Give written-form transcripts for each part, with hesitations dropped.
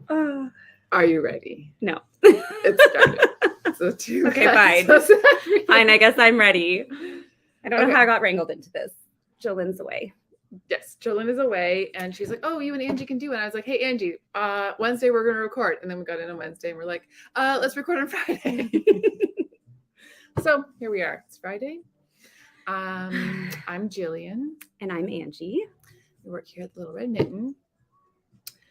Are you ready? No. It started. So okay, fine. Fine, I guess I'm ready. I don't know how I got wrangled into this. Jolyn's away. Yes, Jolyn is away, and she's like, "Oh, you and Angie can do it." And I was like, "Hey, Angie, Wednesday we're gonna record." And then we got in on Wednesday, and we're like, "Let's record on Friday." So here we are. It's Friday. I'm Gillian, and I'm Angie. We work here at the Little Red Mitten.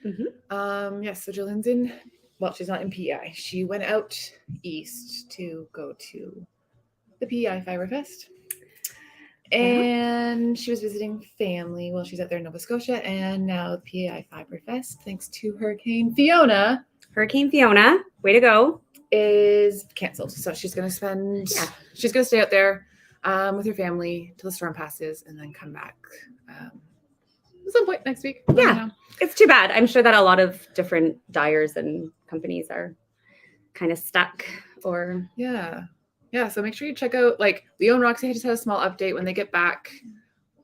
Mm-hmm. Yes. So Jolyn's in. Well, she's not in PEI. She went out east to go to the PEI Fiber Fest. And she was visiting family while she's out there in Nova Scotia. And now the PEI Fiber Fest, thanks to Hurricane Fiona, way to go, is canceled. So she's going to she's going to stay out there with her family till the storm passes and then come back at some point next week. Yeah. It's too bad. I'm sure that a lot of different dyers and companies are kind of stuck or. Yeah, so make sure you check out, like, Leo and Roxy just had a small update when they get back.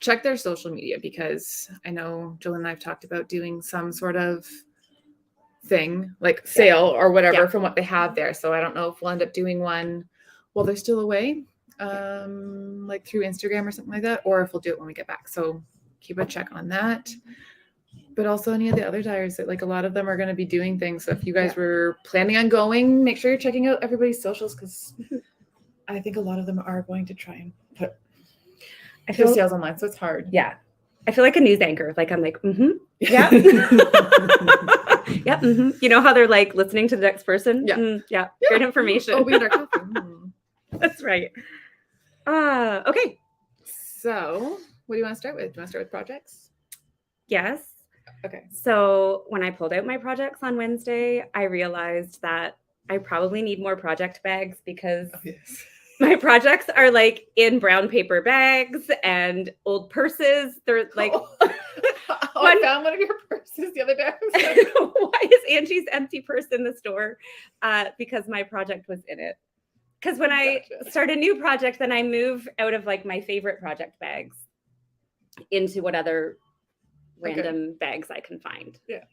Check their social media because I know Jolyn and I have talked about doing some sort of thing, like sale or whatever from what they have there. So I don't know if we'll end up doing one while they're still away, like through Instagram or something like that, or if we'll do it when we get back. So keep a check on that. But also any of the other dyers that, like, a lot of them are going to be doing things. So if you guys were planning on going, make sure you're checking out everybody's socials because I think a lot of them are going to try and put sales online, so it's hard. Yeah. I feel like a news anchor. Like, I'm like, yeah. Yep. You know how they're like listening to the next person? Yeah. Great information. Oh, we had our coffee. That's right. Okay. So what do you want to start with? Do you want to start with projects? Yes. Okay. So when I pulled out my projects on Wednesday, I realized that I probably need more project bags because my projects are like in brown paper bags and old purses. They're like, I found one of your purses the other day. Why is Angie's empty purse in the store? Because my project was in it. Because when I start a new project, then I move out of like my favorite project bags into what other random bags I can find. Yeah.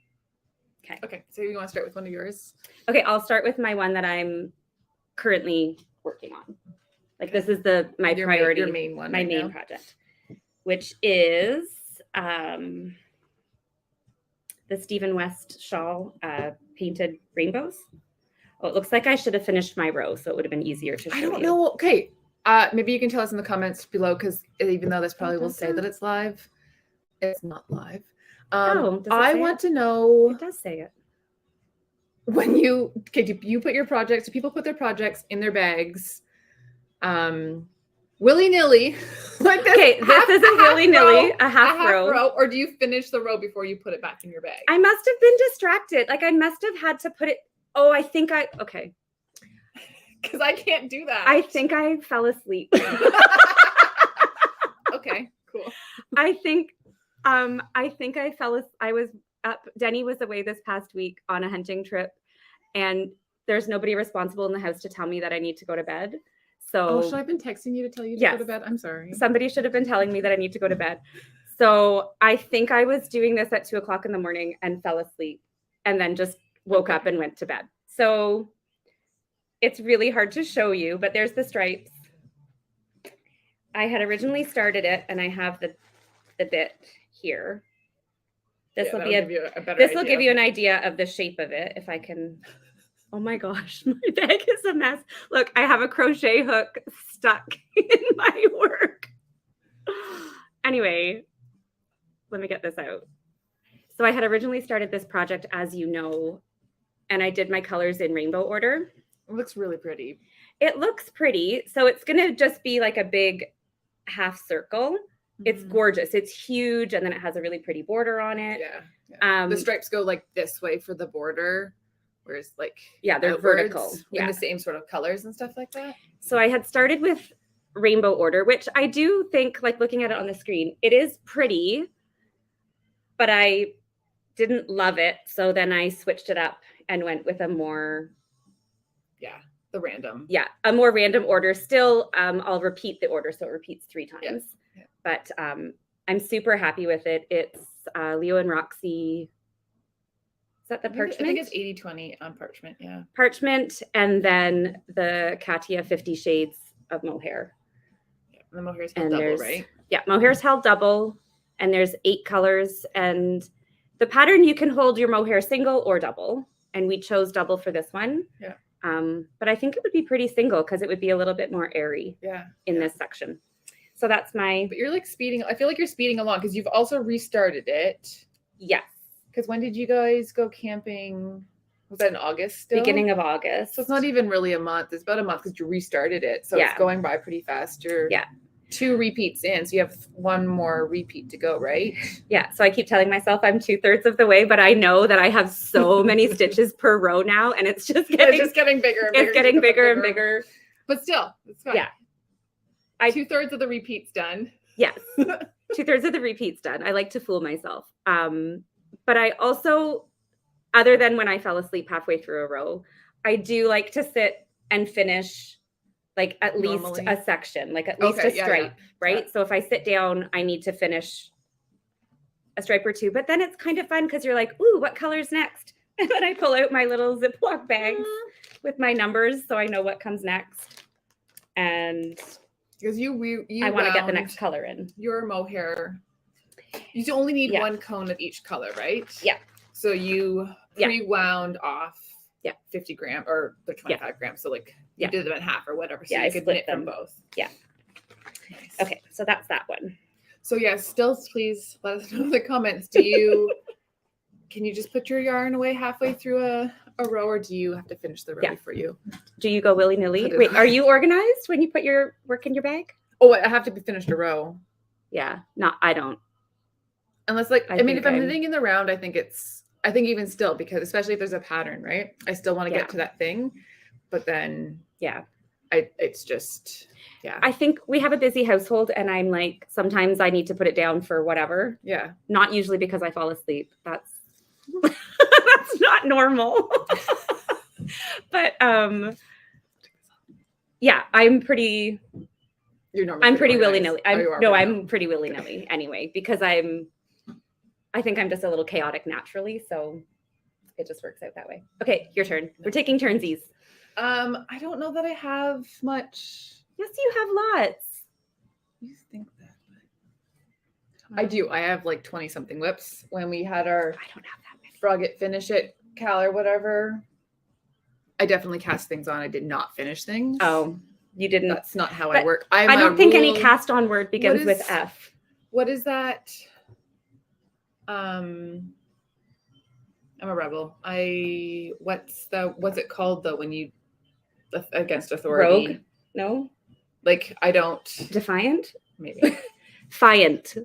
Okay. So you want to start with one of yours? Okay, I'll start with my one that I'm currently working on. Like this is my priority, your main one, my main project, which is the Stephen West shawl painted rainbows. Oh, it looks like I should have finished my row, so it would have been easier to show you. I don't know. Okay, maybe you can tell us in the comments below because even though this probably will say that it's live, it's not live. I want to know. It does say it. When you put your projects, people put their projects in their bags, willy-nilly, like this. Okay, this isn't willy-nilly, a half row. Or do you finish the row before you put it back in your bag? I must have been distracted. Like I must have had to put it. Oh, okay. Because I can't do that. I think I fell asleep. Okay, cool. I think I was up. Denny was away this past week on a hunting trip, and there's nobody responsible in the house to tell me that I need to go to bed. So should I have been texting you to tell you to go to bed? I'm sorry. Somebody should have been telling me that I need to go to bed. So I think I was doing this at 2:00 in the morning and fell asleep and then just woke up and went to bed. So it's really hard to show you, but there's the stripes. I had originally started it and I have the bit here. This will give you an idea of the shape of it if I can. Oh my gosh, my bag is a mess. Look, I have a crochet hook stuck in my work. Anyway, let me get this out. So I had originally started this project, as you know, and I did my colors in rainbow order. It looks really pretty. It looks pretty. So it's going to just be like a big half circle. It's gorgeous. It's huge. And then it has a really pretty border on it. Yeah. The stripes go like this way for the border. Whereas like, they're vertical. In the same sort of colors and stuff like that. So I had started with rainbow order, which I do think, like looking at it on the screen, it is pretty, but I didn't love it. So then I switched it up and went with a more, a more random order. Still, I'll repeat the order. So it repeats 3 times, but I'm super happy with it. It's Leo and Roxy that the I parchment? think it's 80-20 on parchment. Yeah. Parchment, and then the Katia 50 Shades of Mohair. The mohair's held double, right? Yeah, mohair's held double, and there's 8 colors. And the pattern, you can hold your mohair single or double, and we chose double for this one. Yeah. But I think it would be pretty single because it would be a little bit more airy. Yeah. In this section. So that's my. But you're like speeding. I feel like you're speeding along because you've also restarted it. Yes. Because when did you guys go camping? Was that in August still? Beginning of August. So it's not even really a month. It's about a month because you restarted it. So it's going by pretty fast. You're 2 repeats in. So you have 1 more repeat to go, right? Yeah. So I keep telling myself I'm 2/3 of the way, but I know that I have so many stitches per row now, and it's just getting bigger and bigger. It's getting bigger and bigger. But still, it's fine. Yeah. 2/3 of the repeats done. Yes. 2/3 of the repeats done. I like to fool myself. But I also, other than when I fell asleep halfway through a row, I do like to sit and finish like at least a section, like at least a stripe, right? Yeah. So if I sit down, I need to finish a stripe or 2, but then it's kind of fun because you're like, ooh, what color's next? And then I pull out my little Ziploc bags with my numbers so I know what comes next. And because you I want to get the next color in. Your mohair, you only need 1 cone of each color, right? Yeah. So you pre-wound off 50 grams or the 25 grams. So like you did them in half or whatever. So you could knit them both. Yeah. Nice. Okay. So that's that one. So still please let us know in the comments. Can you just put your yarn away halfway through a row, or do you have to finish the row for you? Do you go willy-nilly? Wait, are you organized when you put your work in your bag? Oh, I have to be finished a row. Yeah. I don't. Unless if I'm knitting in the round, I think even still, because especially if there's a pattern, right? I still want to get to that thing, but then it's just I think we have a busy household, and I'm like, sometimes I need to put it down for whatever. Yeah. Not usually because I fall asleep. That's that's not normal. But I'm pretty. I'm pretty willy-nilly. I'm pretty willy-nilly anyway, because I think I'm just a little chaotic naturally, so it just works out that way. Okay, your turn. We're taking turnsies. I don't know that I have much. Yes, you have lots. You think that? I do. I have like 20 something whips. When we had our I don't have that many. Frog it, finish it, cal or whatever, I definitely cast things on. I did not finish things. Oh, you didn't. That's not how I work. I don't think any cast on word begins with F. What is that? I'm a rebel. What's it called though when you against authority? Rogue? No. Like I don't. Defiant? Maybe. Fiant.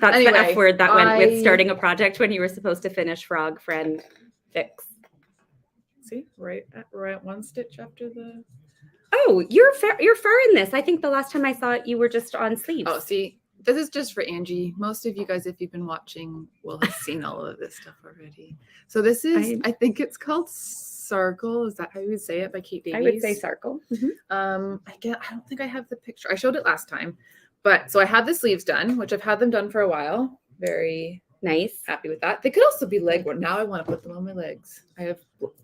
That's anyway, the F word that went with starting a project when you were supposed to finish frog, friend, fix. See, we're at 1 stitch after the. Oh, you're far in this. I think the last time I saw it, you were just on sleeves. Oh, see, this is just for Angie. Most of you guys, if you've been watching, will have seen all of this stuff already. So this is, I think it's called Sarkle. Is that how you would say it by Kate Davies? I would say Sarkle. Mm-hmm. I don't think I have the picture. I showed it last time. But so I have the sleeves done, which I've had them done for a while. Very nice. Happy with that. They could also be leg worn. Now I want to put them on my legs. I have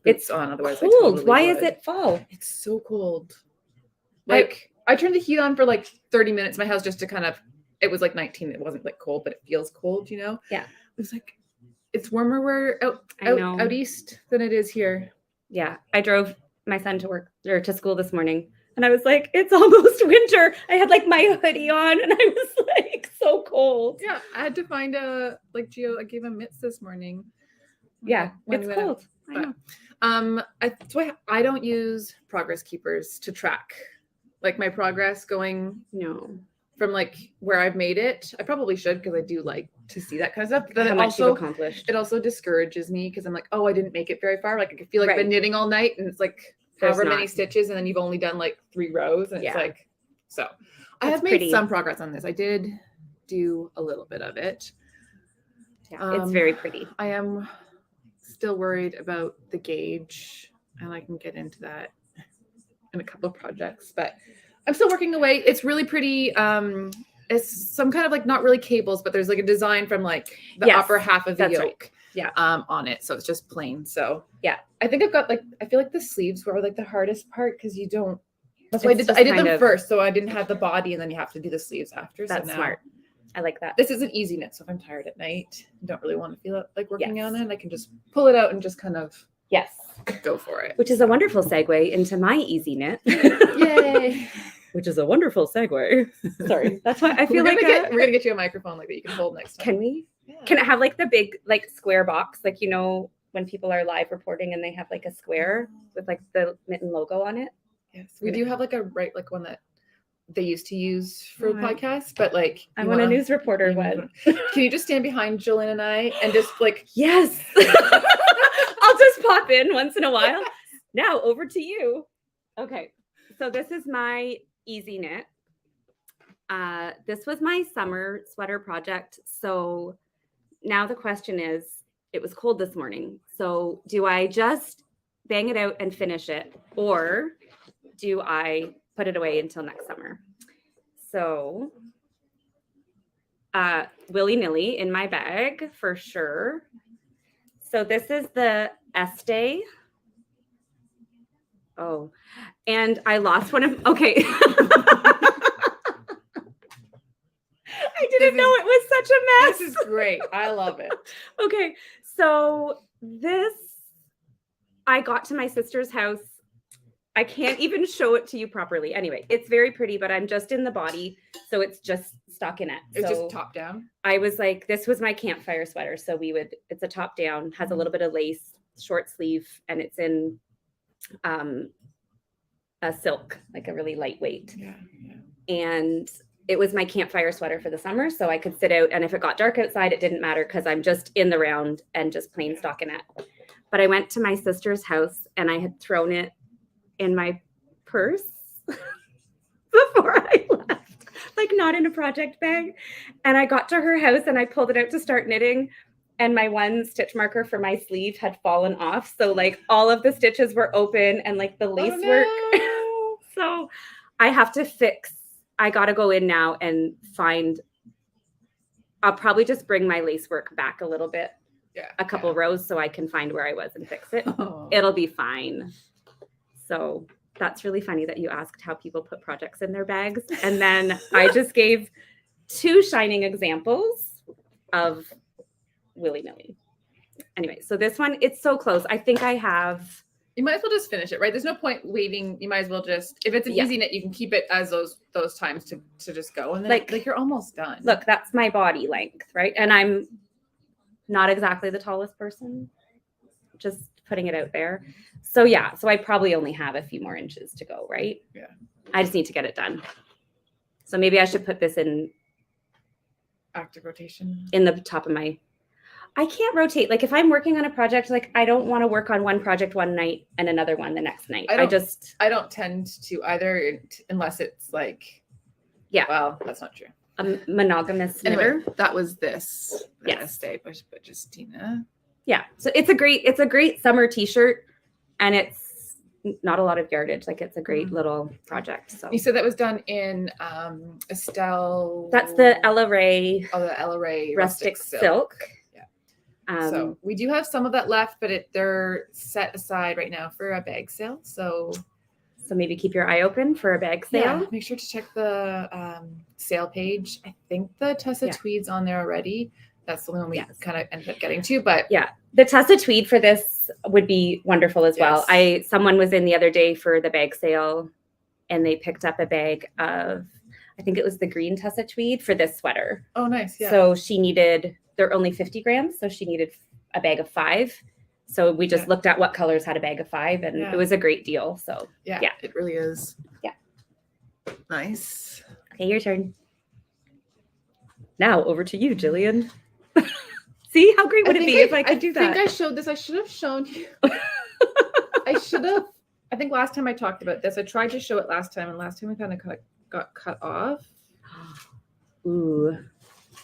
boots on, otherwise cold. I totally Why would. is it fall? It's so cold. Like I turned the heat on for like 30 minutes in my house just to kind of, it was like 19. It wasn't like cold, but it feels cold, you know? Yeah. It was like, it's warmer where out east than it is here. Yeah. I drove my son to school this morning. And I was like, it's almost winter. I had like my hoodie on and I was like so cold. Yeah. I had to find I gave him mitts this morning. Yeah. It's cold. I know. I don't use progress keepers to track like my progress going from like where I've made it. I probably should, because I do like to see that kind of stuff. But then it also discourages me because I'm like, oh, I didn't make it very far. Like I could feel like I've been knitting all night and it's like however many stitches, and then you've only done like 3 rows, and it's like, so I have made some progress on this. I did do a little bit of it. Yeah, it's very pretty. I am still worried about the gauge, and I can get into that in a couple of projects, but I'm still working away. It's really pretty. It's some kind of like not really cables, but there's like a design from like the upper half of the yoke. Right. on it. So it's just plain. So Yeah. I think I've got I feel like the sleeves were like the hardest part because you don't. That's why It's I did kind them of- first, so I didn't have the body, and then you have to do the sleeves after. That's so now, smart. I like that. This is an easy knit, so if I'm tired at night, don't really want to feel like working Yes. on it, I can just pull it out and just kind of Yes. go for it. Which is a wonderful segue into my easy knit. Yay! Which is a wonderful segue. Sorry. That's why I feel we're like gonna get you a microphone like that you can hold next time. Can we? Yeah. Can it have like the big like square box, like you know when people are live reporting and they have like a square with like the mitten logo on it? Yes, we do have like one that they used to use for Alright. podcasts, but like I want a news reporter one. Can you just stand behind Jolyn and I and just like Yes. I'll just pop in once in a while. Now over to you. Okay. So this is my easy knit. This was my summer sweater project. So now the question is, it was cold this morning. So do I just bang it out and finish it, or do I put it away until next summer? So Willy-Nilly in my bag for sure. So this is the Estee. Oh, and I lost one of, okay. I didn't know it was such a mess. This is great. I love it. Okay, so this, I got to my sister's house. I can't even show it to you properly. Anyway, it's very pretty, but I'm just in the body, so it's just stockinette. It's so just top down. I was like, this was my campfire sweater. So it's a top down, has a little bit of lace, short sleeve, and it's in a silk, like a really lightweight. Yeah. And it was my campfire sweater for the summer, so I could sit out, and if it got dark outside, it didn't matter because I'm just in the round and just plain stockinette. But I went to my sister's house and I had thrown it in my purse before I left, like not in a project bag. And I got to her house and I pulled it out to start knitting, and my one stitch marker for my sleeve had fallen off. So like all of the stitches were open and like the lace work. So I have to I got to go in now and I'll probably just bring my lace work back a little bit, a couple rows, so I can find where I was and fix it. Oh. It'll be fine. So that's really funny that you asked how people put projects in their bags. And then I just gave 2 shining examples of Willy-Nilly. Anyway, so this one, it's so close. I think I have... You might as well just finish it, right? There's no point waiting. You might as well just, if it's an easy knit, you can keep it as those times to just go. And then like you're almost done. Look, that's my body length, right? And I'm not exactly the tallest person, just putting it out there. So yeah, so I probably only have a few more inches to go, right? Yeah. I just need to get it done. So maybe I should put this in active rotation in the top of my... I can't rotate. Like if I'm working on a project, like I don't want to work on one project one night and another one the next night. I don't tend to either, unless it's like, well, that's not true. A monogamous knitter. Anyway, that was this. Yes. But Justina. Yeah. So it's a great summer t-shirt, and it's not a lot of yardage. Like it's a great little project. So you said that was done in Estelle. That's the Ella Ray. Oh, the Ella Ray rustic silk. So we do have some of that left, but they're set aside right now for a bag sale. So maybe keep your eye open for a bag sale. Yeah, make sure to check the sale page. I think the Tessa Tweed's on there already. That's the one we kind of ended up getting to, but yeah, the Tessa Tweed for this would be wonderful as well. Someone was in the other day for the bag sale, and they picked up a bag of, I think it was the green Tessa Tweed for this sweater. Oh, nice. Yeah. So they're only 50 grams. So she needed a bag of 5. So we just looked at what colors had a bag of 5, and it was a great deal. So yeah, it really is. Yeah. Nice. Okay, your turn. Now over to you, Gillian. See, how great would it be if I could do that? I think I showed this. I should have shown you. I think last time I talked about this, I tried to show it last time, and last time we kind of got cut off. Ooh.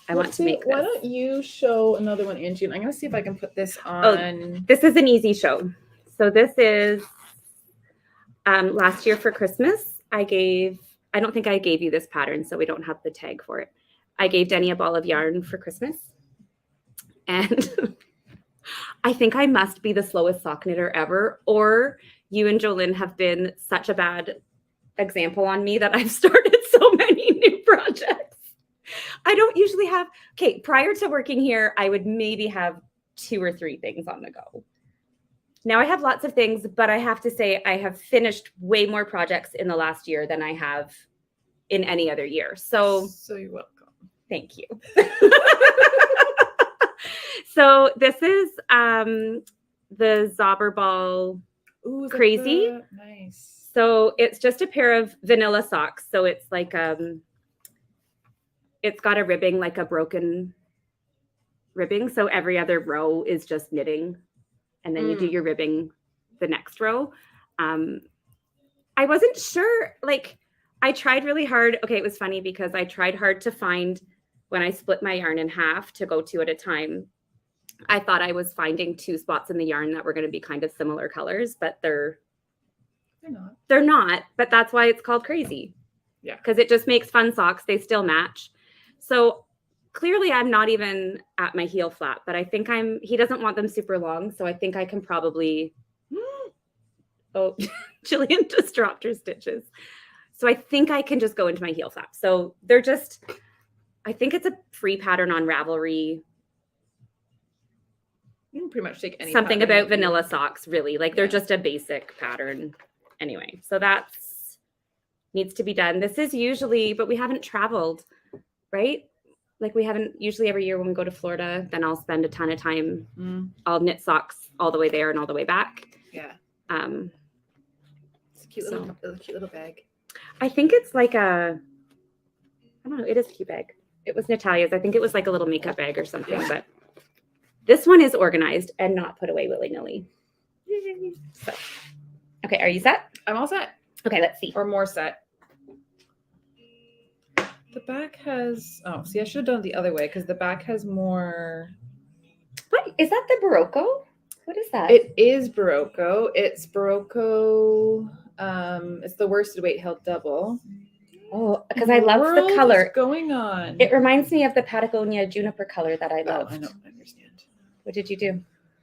I want to make this. Why don't you show another one, Angie? And I'm going to see if I can put this on. This is an easy show. So this is last year for Christmas. I don't think I gave you this pattern, so we don't have the tag for it. I gave Denny a ball of yarn for Christmas. And I think I must be the slowest sock knitter ever, or you and Jolyn have been such a bad example on me that I've started so many new projects. I don't usually have, okay, prior to working here, I would maybe have 2 or 3 things on the go. Now I have lots of things, but I have to say I have finished way more projects in the last year than I have in any other year. So you're welcome. Thank you. So this is the Zauberball Crazy. Nice. So it's just a pair of vanilla socks. So it's like it's got a ribbing, like a broken ribbing. So every other row is just knitting, and then you do your ribbing the next row. I wasn't sure, like I tried really hard. Okay, it was funny because I tried hard to find, when I split my yarn in half to go 2 at a time, I thought I was finding 2 spots in the yarn that were going to be kind of similar colors, but they're not. They're not, but that's why it's called Crazy. Yeah. Because it just makes fun socks. They still match. So clearly I'm not even at my heel flap, but I think he doesn't want them super long. So I think I can probably, oh, Jillian just dropped her stitches. So I think I can just go into my heel flap. So they're just, I think it's a free pattern on Ravelry. You can pretty much take any something about vanilla socks, really. Like they're just a basic pattern. Anyway, so that's needs to be done. This is usually, but we haven't traveled, right? Like we haven't usually every year when we go to Florida, then I'll spend a ton of time. I'll knit socks all the way there and all the way back. Yeah. It's a cute little bag. I think it's like I don't know. It is a cute bag. It was Natalia's. I think it was like a little makeup bag or something, but this one is organized and not put away willy-nilly. So, okay, are you set? I'm all set. Okay, let's see. Or more set. The back has, oh, see, I should have done it the other way because the back has more. What? Is that the Barocco? What is that? It is Barocco. It's Barocco. It's the worsted weight held double. Oh, because I love the color. What's going on? It reminds me of the Patagonia juniper color that I love. I don't understand. What did you do?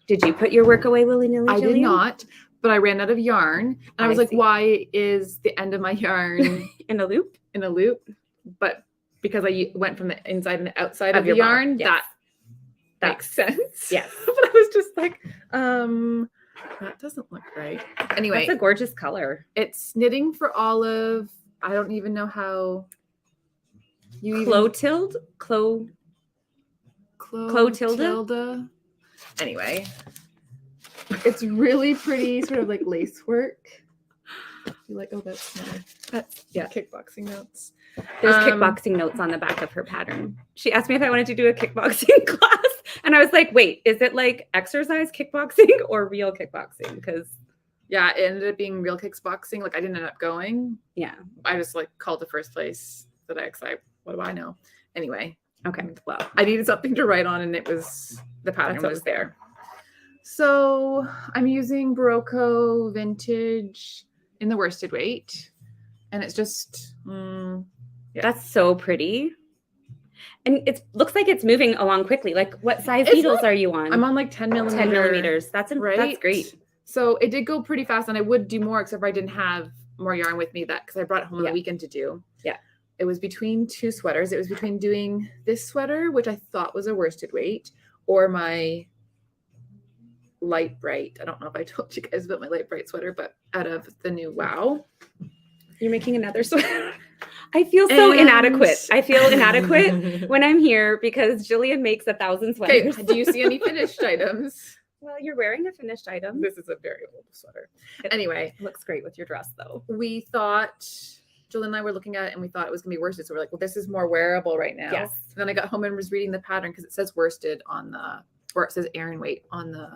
Did you put your work away willy-nilly, I Jillian? did not, but I ran out of yarn. And I was like, why is the end of my yarn in a loop? In a loop. But because I went from the inside and the outside of the your yarn, ball. Yes. that makes sense. Yes. But I was just like, that doesn't look right. Anyway. That's a gorgeous color. It's knitting for olive. I don't even know how you Clotilde? Clotilda. Anyway, it's really pretty, sort of like lace work. You're like, oh, that's kickboxing notes. There's kickboxing notes on the back of her pattern. She asked me if I wanted to do a kickboxing class, and I was like, wait, is it like exercise kickboxing or real kickboxing? Because yeah, it ended up being real kickboxing. Like I didn't end up going. Yeah, I just like called the first place that I accept. What do I know? Anyway. Okay. Well, I needed something to write on, and it was the pattern was there. So I'm using Barocco Vintage in the worsted weight, and it's just that's so pretty, and it looks like it's moving along quickly. Like, what size needles are you on? I'm on like 10 millimeter. 10 millimeters. That's great. So it did go pretty fast, and I would do more, except for I didn't have more yarn with me because I brought it home on the weekend to do. Yeah. It was between 2 sweaters. It was between doing this sweater, which I thought was a worsted weight, or my light bright. I don't know if I told you guys about my light bright sweater, but out of the new Wow. You're making another sweater. I feel so inadequate. I feel inadequate when I'm here because Jillian makes 1,000 sweaters. Okay, do you see any finished items? Well, you're wearing a finished item. This is a very old sweater. Anyway. It looks great with your dress, though. We thought... Jolyn and I were looking at it and we thought it was going to be worsted. So we're like, well, this is more wearable right now. Yes. And then I got home and was reading the pattern because it says worsted on or it says Aran weight on the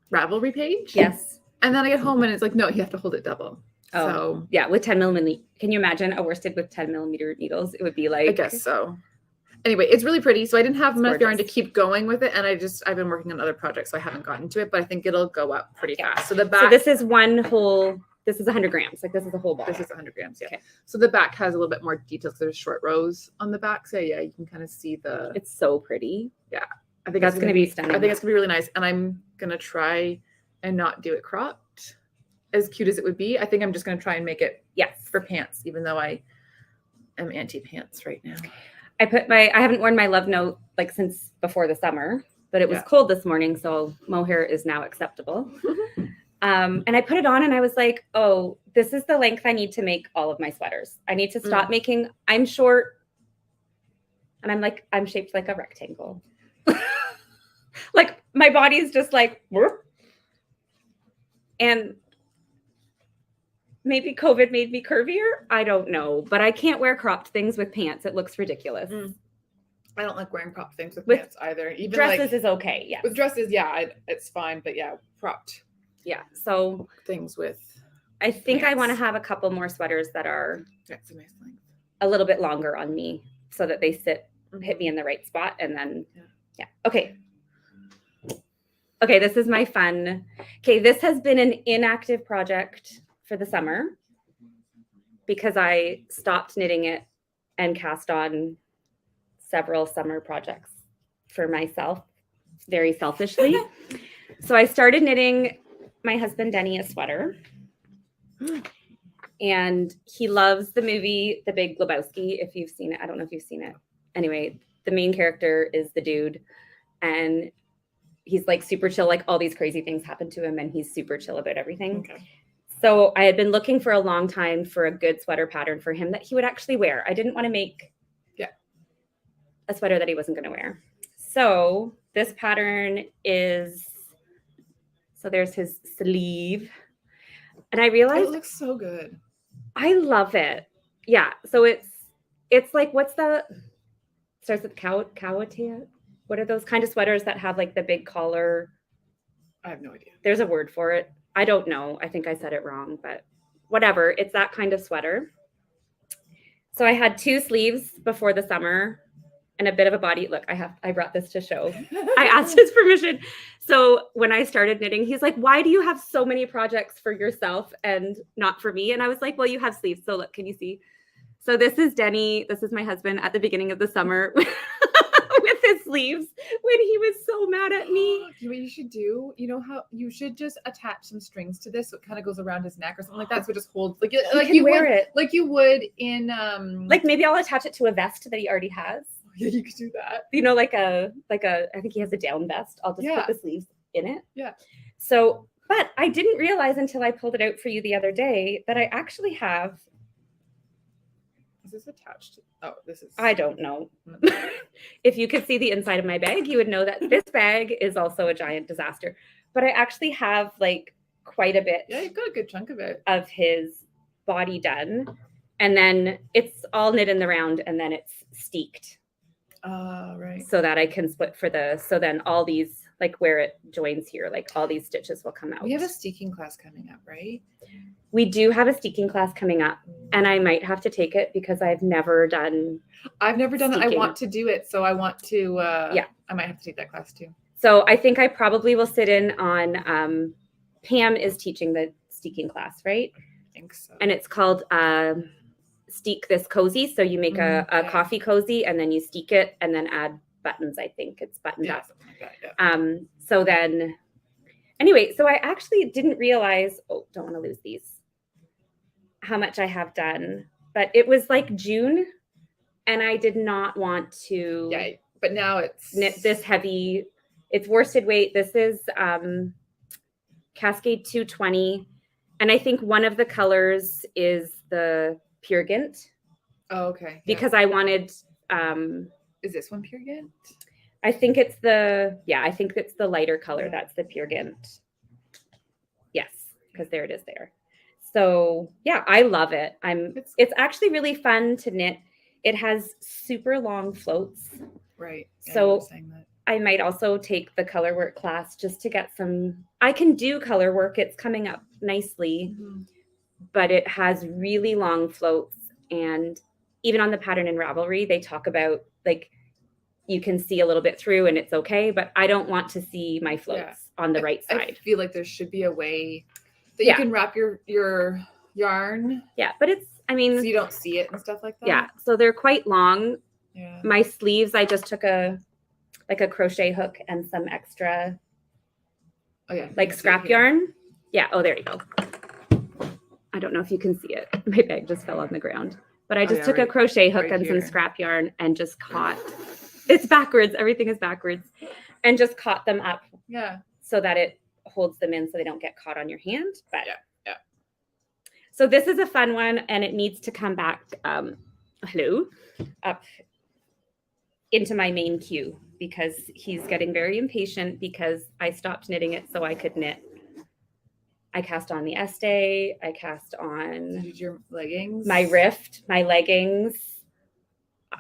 Ravelry page. Yes. And then I get home and it's like, no, you have to hold it double. Oh, so yeah, with 10 millimeter. Can you imagine a worsted with 10 millimeter needles? It would be like. I guess so. Anyway, it's really pretty. So I didn't have enough yarn to keep going with it. And I've been working on other projects, so I haven't gotten to it, but I think it'll go up pretty fast. So the back. So this is one whole. This is 100 grams. Like this is a whole ball. This is 100 grams. Yeah. Okay. So the back has a little bit more details. There's short rows on the back. So yeah, you can kind of see the. It's so pretty. Yeah. I think That's it's going to be stunning. I think it's gonna be really nice, and I'm gonna try and not do it cropped. As cute as it would be, I think I'm just gonna try and make it for pants, even though I am anti-pants right now. I haven't worn my love note like since before the summer, but it was cold this morning, so mohair is now acceptable. And I put it on and I was like, oh, this is the length I need to make all of my sweaters. I need to stop making, I'm short, and I'm shaped like a rectangle. Like my body is just like, whoop. And maybe COVID made me curvier. I don't know, but I can't wear cropped things with pants. It looks ridiculous. I don't like wearing cropped things with pants either. Even dresses is okay. Yeah. With dresses, it's fine. But yeah, cropped. Yeah. So things with. I think I want to have a couple more sweaters that are that's a nice length. A little bit longer on me so that they hit me in the right spot. And then, Okay. Okay. This is my fun. Okay. This has been an inactive project for the summer because I stopped knitting it and cast on several summer projects for myself, very selfishly. So I started knitting my husband Denny a sweater, and he loves the movie The Big Lebowski. If you've seen it, I don't know if you've seen it. Anyway, the main character is the dude, and he's like super chill. Like all these crazy things happen to him, and he's super chill about everything. Okay. So I had been looking for a long time for a good sweater pattern for him that he would actually wear. I didn't want to make a sweater that he wasn't going to wear. So this pattern is, so there's his sleeve. And I realized it looks so good. I love it. Yeah. So it's like, starts with cowatia. What are those kind of sweaters that have like the big collar? I have no idea. There's a word for it. I don't know. I think I said it wrong, but whatever. It's that kind of sweater. So I had 2 sleeves before the summer and a bit of a body. Look, I brought this to show. I asked his permission. So when I started knitting, he's like, why do you have so many projects for yourself and not for me? And I was like, well, you have sleeves. So look, can you see? So this is Denny. This is my husband at the beginning of the summer with his sleeves when he was so mad at me. You know what you should do? You know how you should just attach some strings to this so it kind of goes around his neck or something like that. So it just holds like you wear would, it. Like you would in like maybe I'll attach it to a vest that he already has. Yeah, you could do that. You know, like a I think he has a down vest. I'll just put the sleeves in it. Yeah. So, but I didn't realize until I pulled it out for you the other day that I actually have. Is this attached? Oh, this is. I don't know. If you could see the inside of my bag, you would know that this bag is also a giant disaster. But I actually have like quite a bit. Yeah, you've got a good chunk of it. Of his body done. And then it's all knit in the round and then it's steeked. Right. So that I can split so then all these, like where it joins here, like all these stitches will come out. We have a steeking class coming up, right? We do have a steeking class coming up, and I might have to take it because I've never done it. I want to do it. So I want to, I might have to take that class too. So I think I probably will sit in on, Pam is teaching the steeking class, right? I think so. And it's called, steek this cozy. So you make a coffee cozy and then you steek it and then add buttons. I think it's buttoned up. Something like that, yeah. So then anyway, so I actually didn't realize, don't want to lose these, how much I have done, but it was like June and I did not want to but now it's knit this heavy. It's worsted weight. This is Cascade 220. And I think one of the colors is the Pure Gint. Oh, okay. Because I wanted is this one Pure Gint? I think it's the lighter color. That's the Pure Gint. Yes, because there it is there. So yeah, I love it. It's actually really fun to knit. It has super long floats. Right. So I might also take the color work class just to get I can do color work. It's coming up nicely, but it has really long floats. And even on the pattern in Ravelry, they talk about like, you can see a little bit through and it's okay, but I don't want to see my floats on the right side. I feel like there should be a way that you can wrap your yarn. Yeah, but so you don't see it and stuff like that. Yeah, so they're quite long. Yeah. My sleeves, I just took a like a crochet hook and some extra Oh yeah. like scrap yarn. Yeah. Oh, there you go. I don't know if you can see it. My bag just fell on the ground. But I just took a crochet hook and some scrap yarn and just caught. It's backwards. Everything is backwards. And just caught them up. Yeah. So that it holds them in so they don't get caught on your hand. But yeah. So this is a fun one, and it needs to come back up into my main queue because he's getting very impatient because I stopped knitting it so I could knit. I cast on the Estee. I cast on Did you do your leggings? My Rift, my leggings.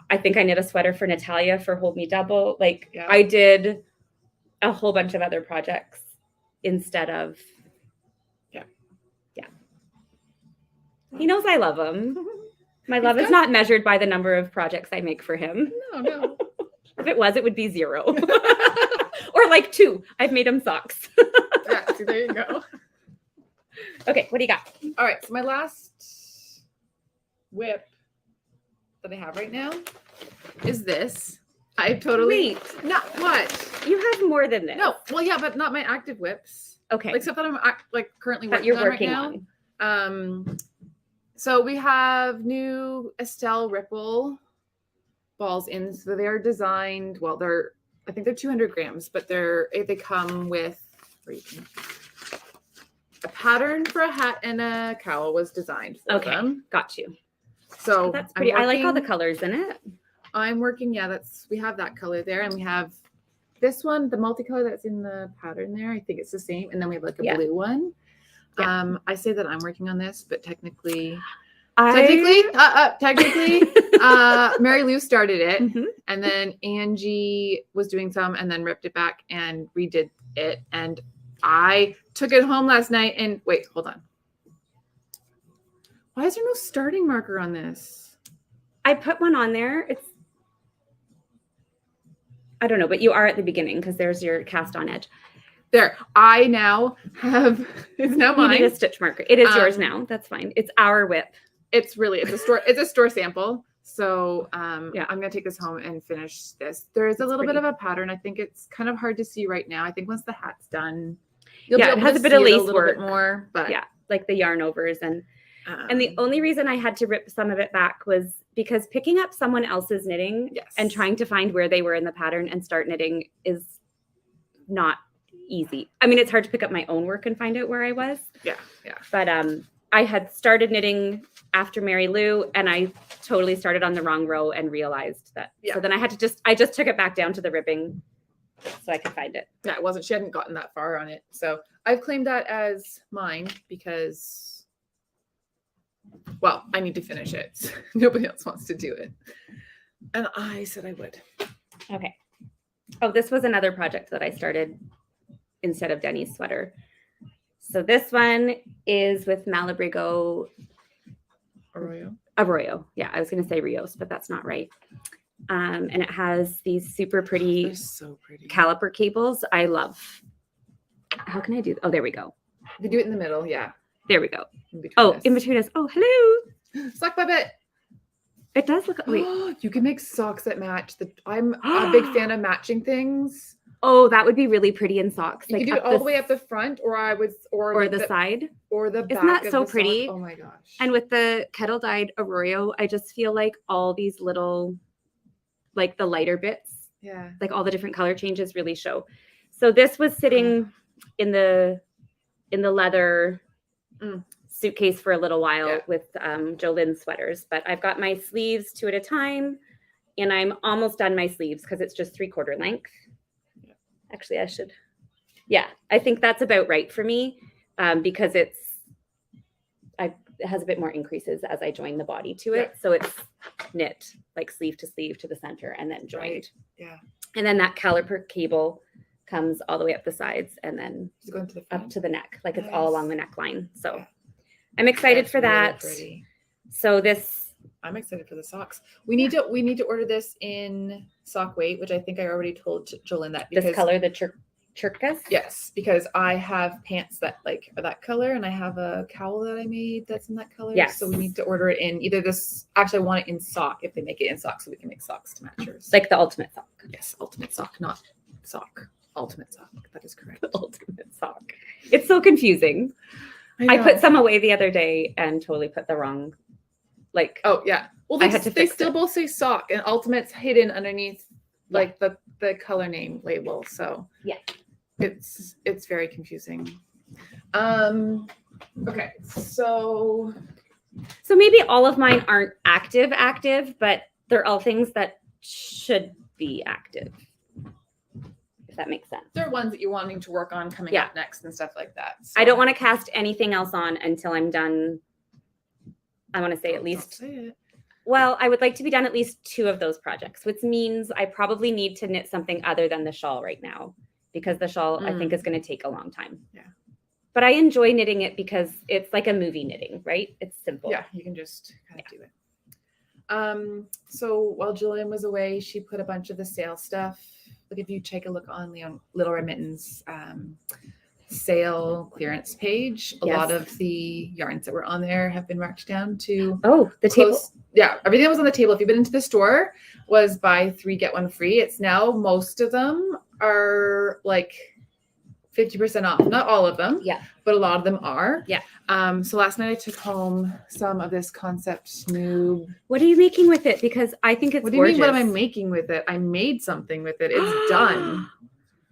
I think I knit a sweater for Natalia for Hold Me Double. Like I did a whole bunch of other projects instead of. Yeah. He knows I love him. My love is not measured by the number of projects I make for him. No. If it was, it would be 0. Or like 2. I've made him socks. Yeah, see, there you go. Okay, what do you got? All right, so my last whip that I have right now is this. I totally not what you have more than this. No, well, yeah, but not my active whips. Okay, except that I'm like currently working on right now. So we have new Estelle Ripple balls in. So they are designed. Well, I think they're 200 grams, but they come with a pattern for a hat and a cowl was designed for them. Got you. So that's pretty. I like all the colors in it. I'm working. Yeah, we have that color there, and we have this one, the multicolor that's in the pattern there. I think it's the same, and then we have like a blue one. Yeah. I say that I'm working on this, but technically, Mary Lou started it, and then Angie was doing some, and then ripped it back and redid it, and I took it home last night. And wait, hold on. Why is there no starting marker on this? I put one on there. I don't know, but you are at the beginning because there's your cast on edge. There, I now have. It's now mine. You need a stitch marker. It is yours now. That's fine. It's our whip. It's a store. It's a store sample. So I'm gonna take this home and finish this. There is a little bit of a pattern. I think it's kind of hard to see right now. I think once the hat's done, it has a bit of lace work more. But like the yarn overs and the only reason I had to rip some of it back was because picking up someone else's knitting and trying to find where they were in the pattern and start knitting is not easy. I mean, it's hard to pick up my own work and find out where I was. Yeah. But I had started knitting after Mary Lou, and I totally started on the wrong row and realized that. So then I just took it back down to the ribbing so I could find it. Yeah, she hadn't gotten that far on it. So I've claimed that as mine because, well, I need to finish it. Nobody else wants to do it. And I said I would. Okay. Oh, this was another project that I started instead of Denny's sweater. So this one is with Malabrigo Arroyo. Yeah, I was going to say Rios, but that's not right. And it has these super pretty, caliper cables. I love. How can I do? Oh, there we go. They do it in the middle. Yeah. There we go. In between us. Oh, hello. Sock puppet. It does look. Wait. You can make socks that match. I'm a big fan of matching things. Oh, that would be really pretty in socks. You could do it all the way up the front, or like the side, or the back. Isn't that so pretty? Sock. Oh my gosh! And with the kettle dyed Arroyo, I just feel like all these little, like the lighter bits, like all the different color changes really show. So this was sitting in the leather suitcase for a little while with Jolyn sweaters, but I've got my sleeves 2 at a time, and I'm almost done my sleeves because it's just 3/4 length. Actually, I should. Yeah, I think that's about right for me because it has a bit more increases as I join the body to it. So it's knit like sleeve to the center and then joined. Right. Yeah. And then that caliper cable comes all the way up the sides and then going to up to the neck. Like it's all along the neckline. So I'm excited for that. Really so I'm excited for the socks. We need to order this in sock weight, which I think I already told Jolyn that. This color, the turquoise? Yes, because I have pants that are that color, and I have a cowl that I made that's in that color. Yes. So we need to order it in either this. Actually, I want it in sock if they make it in sock, so we can make socks to match yours. Like the ultimate sock. Yes, ultimate sock, not sock. Ultimate sock. That is correct. Ultimate sock. It's so confusing. I put some away the other day and totally put the wrong, like. Oh yeah. Well, they still both say sock, and ultimate's hidden underneath like the color name label. So yeah, it's very confusing. Okay, so maybe all of mine aren't active, but they're all things that should be active. If that makes sense. They're ones that you're wanting to work on coming up next and stuff like that. So. I don't want to cast anything else on until I'm done. I want to say at least. Well, I would like to be done at least 2 of those projects, which means I probably need to knit something other than the shawl right now, because the shawl I think is going to take a long time. Yeah. But I enjoy knitting it because it's like a movie knitting, right? It's simple. Yeah, you can just kind of do it. So while Jillian was away, she put a bunch of the sale stuff. Like if you take a look on the Little Remittance sale clearance page, a lot of the yarns that were on there have been marked down to the table. Yeah, everything that was on the table. If you've been into the store, was buy 3 get 1 free. It's now most of them are like 50% off. Not all of them, but a lot of them are. Yeah. So last night I took home some of this Concept Noob. What are you making with it? Because I think it's What do you mean? What am I making with it? I made something with it. It's done.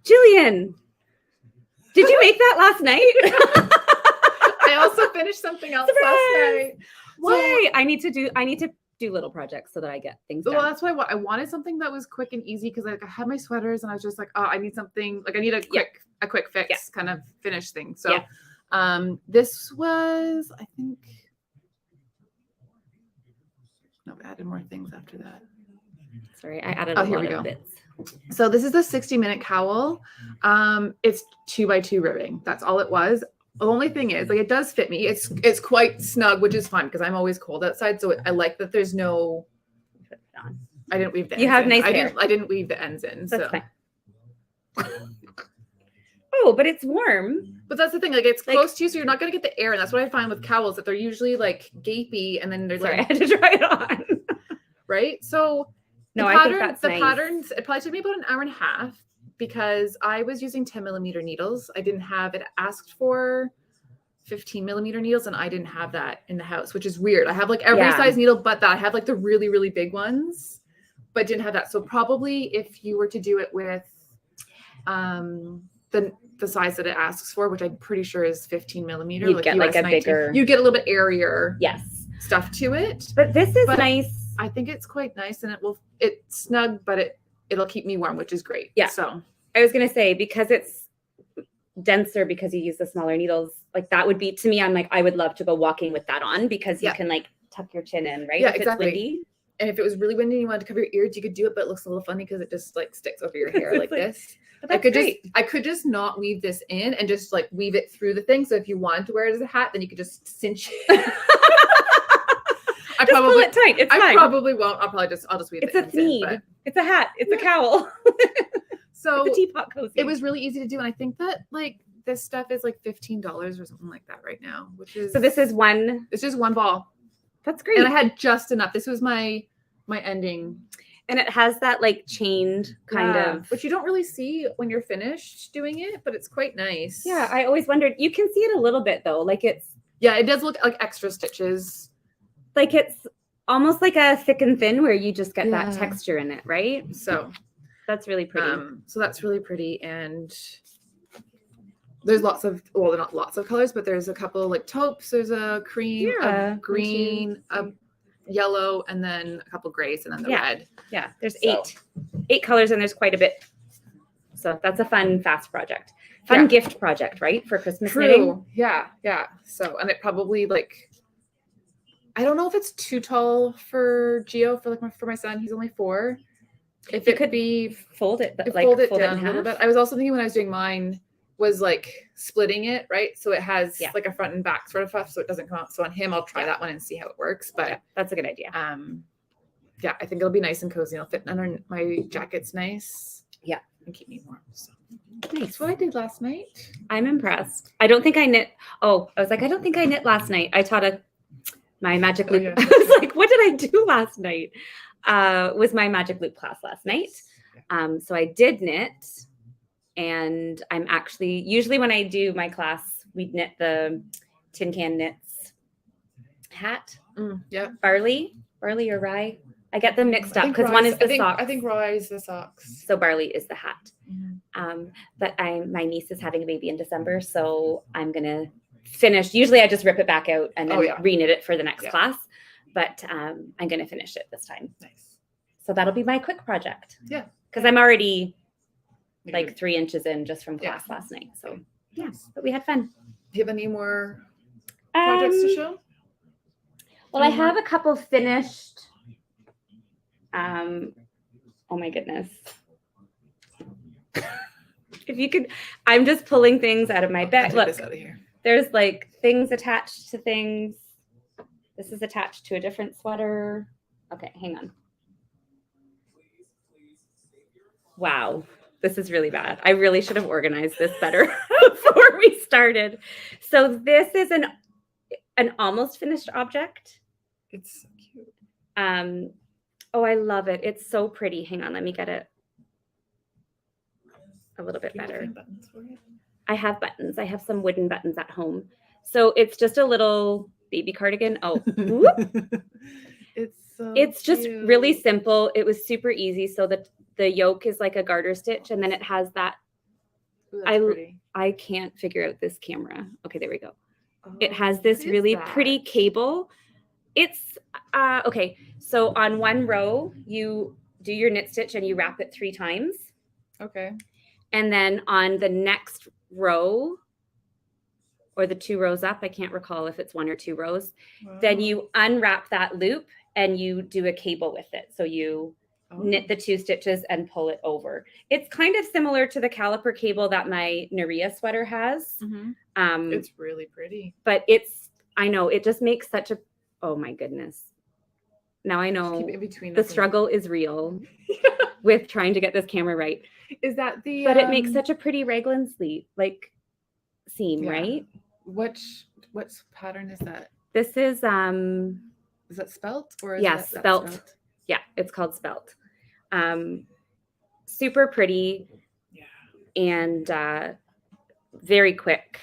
Jillian, did you make that last night? I also finished something else last night. Why? So, I need to do little projects so that I get things done. Well, that's why I wanted something that was quick and easy, because like I had my sweaters and I was just like, oh, I need something, like I need a quick fix kind of finish thing. So this was, I think, no, I added more things after that. Sorry, I added a lot of bits. So this is the 60-minute cowl. It's 2x2 ribbing. That's all it was. The only thing is, like, it does fit me. It's quite snug, which is fine because I'm always cold outside. So I like that there's no. I didn't weave the ends. You have nice hair. I didn't weave the ends in. That's so. fine. Oh, but it's warm. But that's the thing. Like, it's close to you, so you're not gonna get the air. And that's what I find with cowls, that they're usually like gapy, and then there's I had to try it on. Right. So I think that's nice. patterns. It probably took me about an hour and a half, because I was using 10mm needles. I didn't have it asked for 15mm needles, and I didn't have that in the house, which is weird. I have like every size needle but that. I have like the really, really big ones, but didn't have that. So probably if you were to do it with the size that it asks for, which I'm pretty sure is 15mm, you'd get like a bigger. You get a little bit airier stuff to it. But this is nice. I think it's quite nice, and it's snug, but it'll keep me warm, which is great. Yeah. So I was going to say, because it's denser, because you use the smaller needles, like that would be, to me, I'm like, I would love to go walking with that on, because you can like tuck your chin in, right? Yeah, if exactly. It's windy. And if it was really windy and you wanted to cover your ears, you could do it, but it looks a little funny because it just like sticks over your hair like this. I could just not weave this in and just like weave it through the thing. So if you wanted to wear it as a hat, then you could just cinch it. Pull it tight. It's fine. I probably won't. I'll just weave it. It's a thneed. It's a hat. It's a cowl. So it's a teapot cozy. It was really easy to do, and I think that like this stuff is like $15 or something like that right now, which is. So this is one. It's just one ball. That's great. And I had just enough. This was my ending. And it has that like chained kind of, which you don't really see when you're finished doing it, but it's quite nice. Yeah, I always wondered. You can see it a little bit though, like it's. Yeah, it does look like extra stitches. Like it's almost like a thick and thin, where you just get that texture in it, right? So that's really pretty. So that's really pretty, and there's lots of, well, not lots of colors, but there's a couple like taupes. There's a cream, a green, a yellow, and then a couple grays, and then the red. Yeah, there's eight colors, and there's quite a bit. So that's a fun, fast project. Fun gift project, right? For Christmas knitting. Yeah. So, and it probably like, I don't know if it's too tall for Gio, for my son. He's only 4. If it could be fold it down a little bit. I was also thinking when I was doing mine was like splitting it, right? So it has like a front and back sort of stuff, so it doesn't come out. So on him, I'll try that one and see how it works. But that's a good idea. Yeah, I think it'll be nice and cozy. It'll fit under my jacket's nice. Yeah, and keep me warm. So nice. That's what I did last night. I'm impressed. I don't think I knit. Oh, I was like, I don't think I knit last night. I taught my magic loop. I was like, what did I do last night? Was my magic loop class last night. So I did knit, and I'm actually, usually when I do my class, we knit the Tin Can Knits hat. Yeah. Barley or rye. I get them mixed up because one is the socks. I think rye is the socks. So barley is the hat. But my niece is having a baby in December, so I'm gonna finish. Usually I just rip it back out and then re-knit it for the next class. But I'm gonna finish it this time. Nice. So that'll be my quick project. Yeah. Because I'm already like 3 inches in just from class last night. So but we had fun. Do you have any more projects to show? Well, I have a couple finished. Oh my goodness. If you could, I'm just pulling things out of my bag. Look, this out of here. There's like things attached to things. This is attached to a different sweater. Okay, hang on. Wow, this is really bad. I really should have organized this better before we started. So this is an almost finished object. It's so cute. Oh, I love it. It's so pretty. Hang on, let me get it a little bit better. Buttons for it? I have buttons. I have some wooden buttons at home. So it's just a little baby cardigan. Oh, it's just really simple. It was super easy. So the yoke is like a garter stitch, and then it has that. Ooh, I can't figure out this camera. Okay, there we go. It has this really pretty cable. It's okay. So on one row, you do your knit stitch and you wrap it 3 times. Okay. And then on the next row, or the 2 rows up, I can't recall if it's 1 or 2 rows, then you unwrap that loop and you do a cable with it. So you knit the 2 stitches and pull it over. It's kind of similar to the caliper cable that my Naria sweater has. It's really pretty. But I know, it just makes such a, oh my goodness. Now I know the struggle is real with trying to get this camera right. Is that the? But it makes such a pretty raglan sleeve, like seam, right? What pattern is that? This is Is that spelt or is that spelt? Yeah, it's called spelt. Super pretty. Yeah. And very quick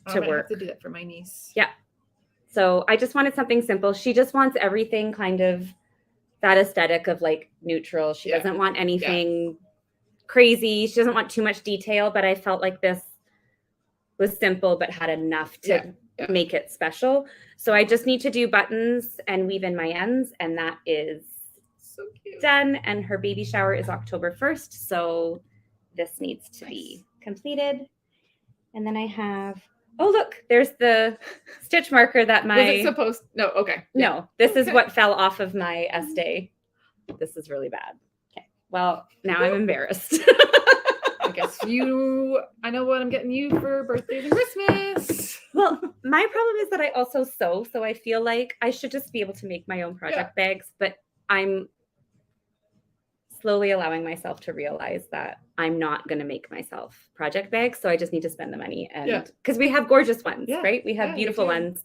to work. I have to do that for my niece. Yeah. So I just wanted something simple. She just wants everything kind of that aesthetic of like neutral. She doesn't want anything crazy. She doesn't want too much detail, but I felt like this was simple but had enough to make it special. So I just need to do buttons and weave in my ends, and that is so cute. Done. And her baby shower is October 1st. So this needs to be completed. And then I have, oh, look, there's the stitch marker that my... Was it supposed... No, okay. No, this is what fell off of my S-Day. This is really bad. Okay, well, now I'm embarrassed. I guess I know what I'm getting you for birthdays and Christmas. Well, my problem is that I also sew, so I feel like I should just be able to make my own project bags, but I'm slowly allowing myself to realize that I'm not going to make myself project bags. So I just need to spend the money, and because we have gorgeous ones, right? We have beautiful ones.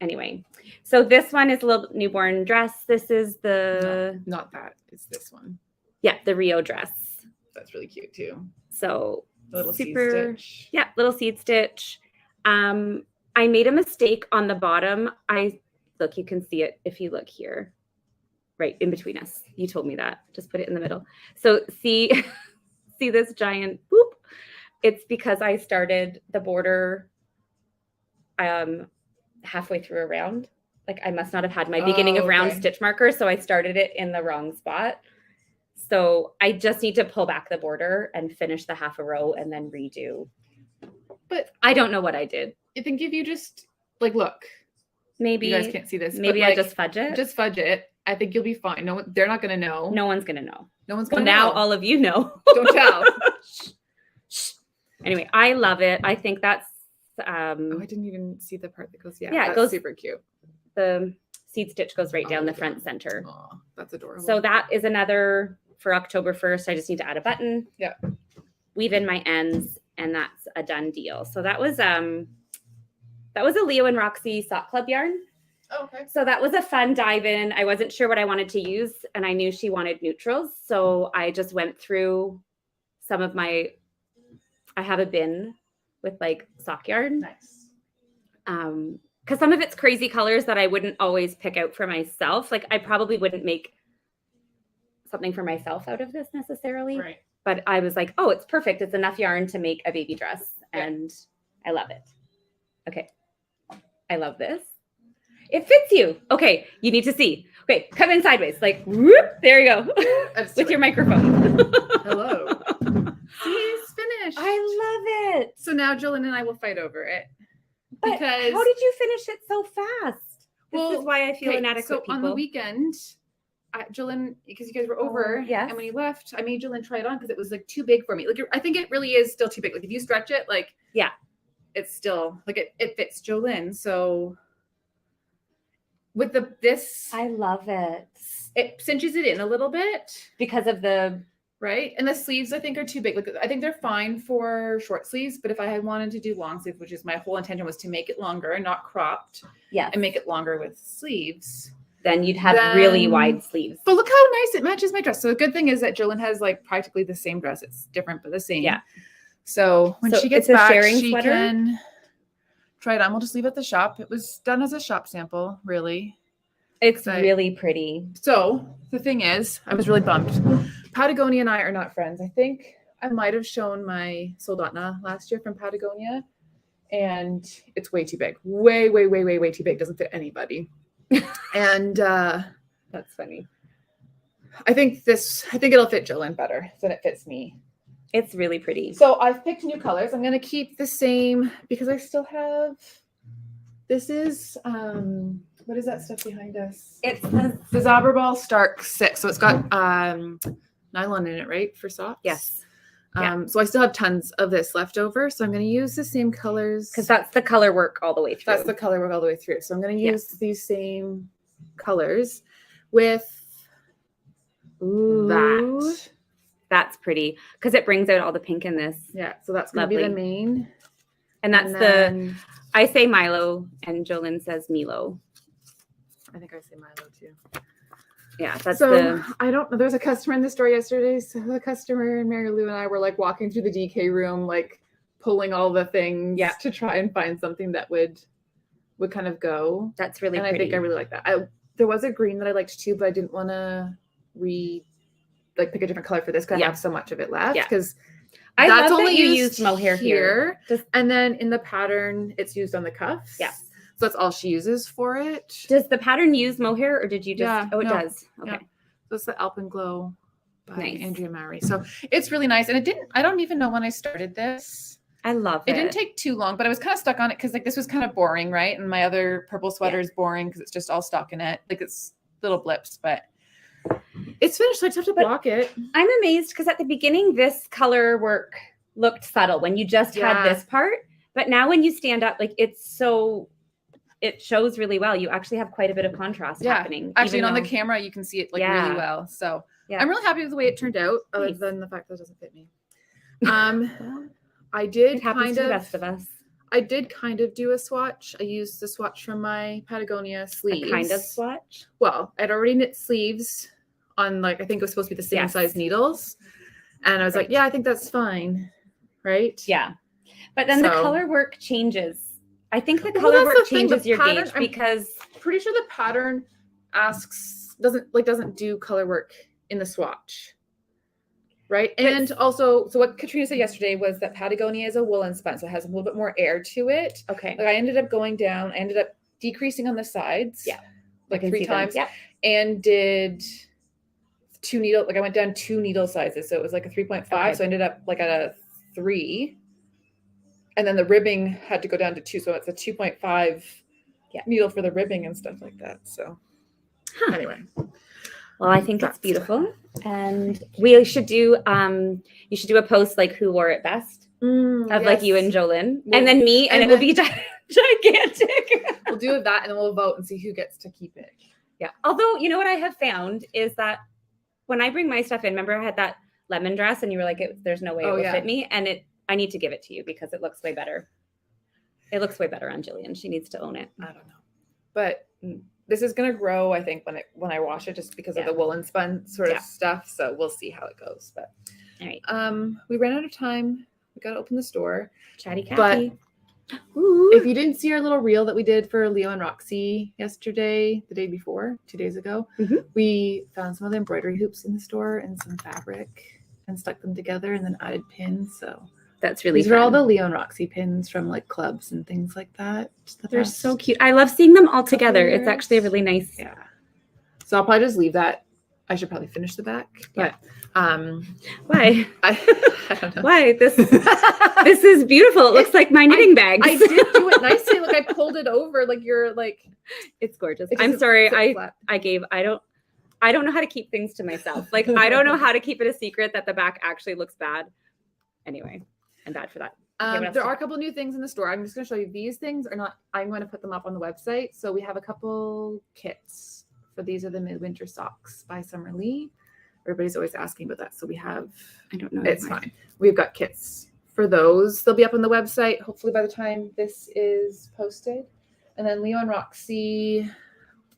Anyway, so this one is a little newborn dress. This is the not that. It's this one. Yeah, the Rio dress. That's really cute too. So little super seed stitch. Yeah, little seed stitch. I made a mistake on the bottom. Look, you can see it if you look here. Right in between us. You told me that. Just put it in the middle. So see this giant boop? It's because I started the border halfway through a round. Like I must not have had my beginning of round stitch marker. So I started it in the wrong spot. So I just need to pull back the border and finish the half a row and then redo. But I don't know what I did. I think if you just like, look, maybe you guys can't see this. Maybe I just fudge it. Just fudge it. I think you'll be fine. No, they're not going to know. No one's going to know. No one's going to know. Now all of you know. Don't tell. Anyway, I love it. I think that's... I didn't even see the part that goes... Yeah, it goes super cute. The seed stitch goes right down the front center. Aw, that's adorable. So that is another for October 1st. I just need to add a button. Yeah. Weave in my ends, and that's a done deal. So that was a Leo and Roxy Sock Club yarn. Oh, okay. So that was a fun dive in. I wasn't sure what I wanted to use, and I knew she wanted neutrals. So I just went through some of I have a bin with like sock yarn. Nice. Because some of it's crazy colors that I wouldn't always pick out for myself. Like I probably wouldn't make something for myself out of this necessarily. Right. But I was like, oh, it's perfect. It's enough yarn to make a baby dress. And I love it. Okay. I love this. It fits you. Okay. You need to see. Okay. Come in sideways. Like, whoop. There you go. With your microphone. Hello. See, it's finished. I love it. So now Jolyn and I will fight over it. But Because how did you finish it so fast? This is why I feel inadequate. So people. on the weekend, Jolyn, because you guys were over, yes. and when you left, I made Jolyn try it on because it was like too big for me. Like I think it really is still too big. Like if you stretch it, like it's still like it fits Jolyn. So with this, I love it. It cinches it in a little bit because of the right, and the sleeves I think are too big. Like I think they're fine for short sleeves, but if I had wanted to do long sleeves, which is my whole intention was to make it longer, not cropped, and make it longer with sleeves. Then you'd have really wide sleeves. But look how nice it matches my dress. So the good thing is that Jolyn has like practically the same dress. It's different, but the same. Yeah. So when she gets back, she can try it on. We'll just leave it at the shop. It was done as a shop sample, really. It's really pretty. So the thing is, I was really bummed. Patagonia and I are not friends. I think I might have shown my Soldotna last year from Patagonia, and it's way too big. Way too big. Doesn't fit anybody. And that's funny. I think it'll fit Jolyn better than it fits me. It's really pretty. So I've picked new colors. I'm going to keep the same because I still have, this is, what is that stuff behind us? It's the Zauberball Stark 6. So it's got nylon in it, right? For socks? Yes. So I still have tons of this left over. So I'm going to use the same colors. Because that's the color work all the way through. That's the color work all the way through. So I'm going to use these same colors with that. That's pretty. Because it brings out all the pink in this. Yeah. So that's going to be the main. And that's I say Milo and Jolyn says Milo. I think I say Milo too. Yeah, that's I don't know. There was a customer in the store yesterday. So the customer and Mary Lou and I were like walking through the DK room, like pulling all the things to try and find something that would kind of go. That's really pretty. I think I really like that. There was a green that I liked too, but I didn't want to pick a different color for this because I have so much of it left. Because I love that you used mohair here. And then in the pattern, it's used on the cuffs. Yes. So that's all she uses for it. Does the pattern use mohair or did you just? It does. Okay. Yeah. So it's the Alpenglow by Angie and Gillian. So it's really nice. And I don't even know when I started this. I love it. It didn't take too long, but I was kind of stuck on it because like this was kind of boring, right? And my other purple sweater is boring because it's just all stockinette. Like it's little blips, but it's finished. So I just have to block it. I'm amazed because at the beginning, this color work looked subtle when you just had this part. But now when you stand up, like it shows really well. You actually have quite a bit of contrast happening. Actually, on the camera, you can see it like really well. So I'm really happy with the way it turned out, other than the fact that it doesn't fit me. I did kind of, the best of us. I did kind of do a swatch. I used the swatch from my Patagonia sleeves. A kind of swatch? Well, I'd already knit sleeves on I think it was supposed to be the same size needles. And I was like, yeah, I think that's fine. Right? Yeah. But then the color work changes. I think the color work changes your gauge because I'm pretty sure the pattern doesn't do color work in the swatch. Right. And also, so what Katrina said yesterday was that Patagonia is a woolen spun, so it has a little bit more air to it. Okay. Like I ended up going down, I ended up decreasing on the sides. Yeah. Like 3 times. Yeah. And did 2 needle, I went down 2 needle sizes. So it was like a 3.5. Okay. So I ended up at a 3. And then the ribbing had to go down to 2. So it's a 2.5 needle for the ribbing and stuff like that. So anyway. Well, I think it's beautiful. And we should do, you should do a post like who wore it best of like you and Jolyn and then me and it will be gigantic. We'll do that and then we'll vote and see who gets to keep it. Yeah. Although, you know what I have found is that when I bring my stuff in, remember I had that lemon dress and you were like, there's no way it will fit me. And I need to give it to you because it looks way better. It looks way better on Gillian. She needs to own it. I don't know. but this is gonna grow, I think, when I wash it, just because of the woolen spun sort of stuff. So we'll see how it goes. But all right. We ran out of time. We gotta open the store. Chatty Cathy. But if you didn't see our little reel that we did for Leo and Roxy yesterday, the day before, 2 days ago, we found some of the embroidery hoops in the store and some fabric and stuck them together and then added pins. So that's really these are all the Leo and Roxy pins from like clubs and things like that. They're so cute. I love seeing them all together. It's actually a really nice. Yeah. So I'll probably just leave that. I should probably finish the back, but why? I don't know. Why? This is beautiful. It looks like my knitting bags. I did do it nicely. Like I pulled it over. Like you're like, it's gorgeous. I'm sorry. I don't know how to keep things to myself. Like I don't know how to keep it a secret that the back actually looks bad. Anyway, I'm bad for that. There are a couple new things in the store. I'm just going to show you. These things are not. I'm going to put them up on the website. So we have a couple kits. For these are the midwinter socks by Summer Lee. Everybody's always asking about that. So we have. I don't know. It's fine. We've got kits for those. They'll be up on the website. Hopefully by the time this is posted. And then Leo and Roxy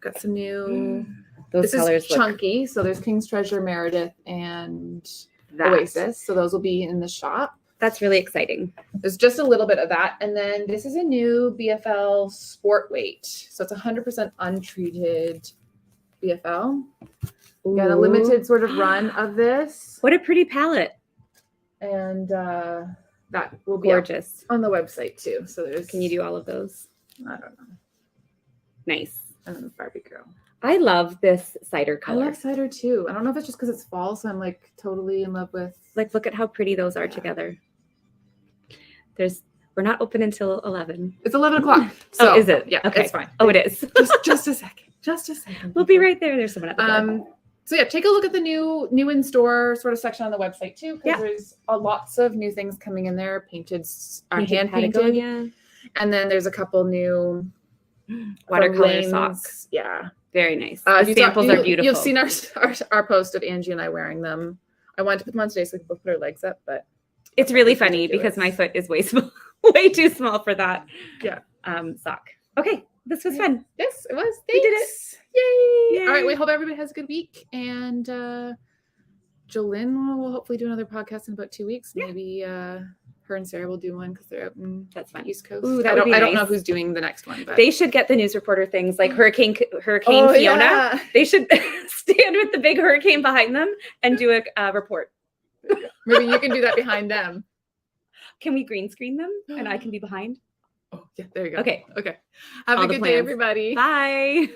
got some new. Those colors is chunky. So there's King's Treasure, Meredith, and that. Oasis. So those will be in the shop. That's really exciting. There's just a little bit of that. And then this is a new BFL sport weight. So it's 100% untreated BFL. We got a limited sort of run of this. What a pretty palette. And that will be gorgeous on the website too. So there's. Can you do all of those? I don't know. Nice. And then the Barbie girl. I love this cider color. I love cider too. I don't know if it's just because it's fall, so I'm like totally in love with. Like, look at how pretty those are together. We're not open until 11. It's 11 o'clock. So, is it? Yeah, okay. It's fine. Oh, it is. just a second. Just a second. We'll be right there. There's someone at the door. So yeah, take a look at the new in store sort of section on the website too, because there's lots of new things coming in there. Painted hand painted, and then there's a couple new watercolor socks. Yeah, very nice. The samples are beautiful. You've seen our post of Angie and I wearing them. I wanted to put them on today so we could both put our legs up, but it's really funny because my foot is way too small for that. Yeah. Sock. Okay, this was fun. Yes, it was. Thanks. We did it. Yay! All right, we hope everybody has a good week, and Jolyn will hopefully do another podcast in about 2 weeks. Yeah. Maybe her and Sarah will do one because they're out in the East Coast. Ooh, I don't know who's doing the next one, but they should get the news reporter things like Hurricane Fiona. Yeah. They should stand with the big hurricane behind them and do a report. Maybe you can do that behind them. Can we green screen them and I can be behind? Oh, yeah, there you go. Okay. Have a good day, everybody. Bye.